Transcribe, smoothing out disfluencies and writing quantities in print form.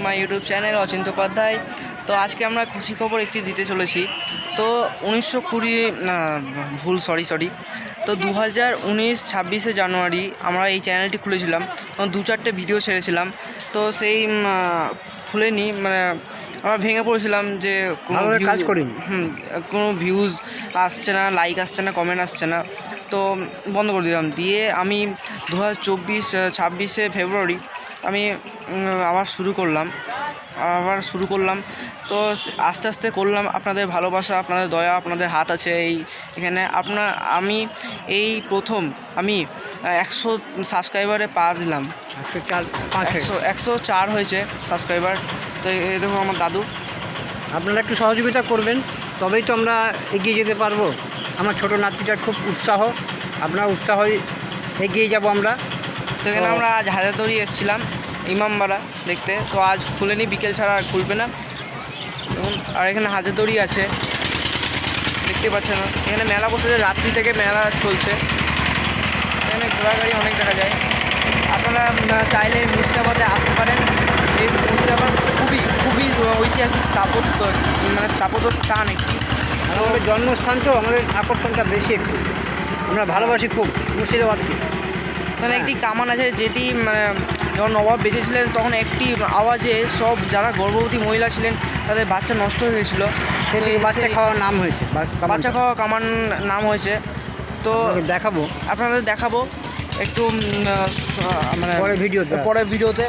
মাই YouTube channel Achintya Upadhyay. তো আজকে আমরা খুশি খবর একটি দিতে চলেছি। তো 1920 তো 2019 জানুয়ারি আমরা এই চ্যানেলটি খুলেছিলাম, 2-4টে ভিডিও ছেড়েছিলাম। তো সেই খুলেনি, মানে আমরা ভেঙে পড়েছিলাম যে কোনো ভিউজ আসছে না, লাইক আসছে না, কমেন্ট আসছে না, তো বন্ধ করে দিলাম। দিয়ে আমি 2026 ফেব্রুয়ারি আমি আবার শুরু করলাম। তো আস্তে আস্তে করলাম। আপনাদের ভালোবাসা, আপনাদের দয়া, আপনাদের হাত আছে এখানে। আমি এই প্রথম 100 সাবস্ক্রাইবারে পা দিলাম। 104 হয়েছে সাবস্ক্রাইবার। তো এই দেখুন আমার দাদু। আপনারা একটু সহযোগিতা করবেন, তবেই তো আমরা এগিয়ে যেতে পারবো। আমার ছোটো নাতিটার খুব উৎসাহ, আপনার উৎসাহই এগিয়ে যাব আমরা। তো এখানে আমরা আজ হাজারদুয়ারি এসেছিলাম ইমামবাড়া দেখতে। তো আজ খুলেনি, বিকেল ছাড়া আর খুলবে না। আর এখানে হাজারদুয়ারি আছে, দেখতে পাচ্ছেন না। এখানে মেলা বসেছে, রাত্রি থেকে মেলা চলছে। এখানে ঘোড়াগাড়ি অনেক দেখা যায়। আপনারা চাইলে মুর্শিদাবাদে আসতে পারেন। এই মুর্শিদাবাদ খুবই ঐতিহাসিক স্থাপত্য স্থান একটি। আমাদের জন্মস্থান, তো আমাদের আকর্ষণটা বেশি একটু, আমরা ভালোবাসি খুব মুর্শিদাবাদকে। এখানে একটি কামান আছে, যেটি যখন নবাব বেঁচে ছিলেন তখন একটি আওয়াজে সব যারা গর্ভবতী মহিলা ছিলেন তাদের বাচ্চা নষ্ট হয়ে গেছিলো। বাচ্চা খাওয়ার নাম হয়েছে, বাচ্চা খাওয়া কামান নাম হয়েছে। তো আপনাদের দেখাবো একটু পরের ভিডিওতে।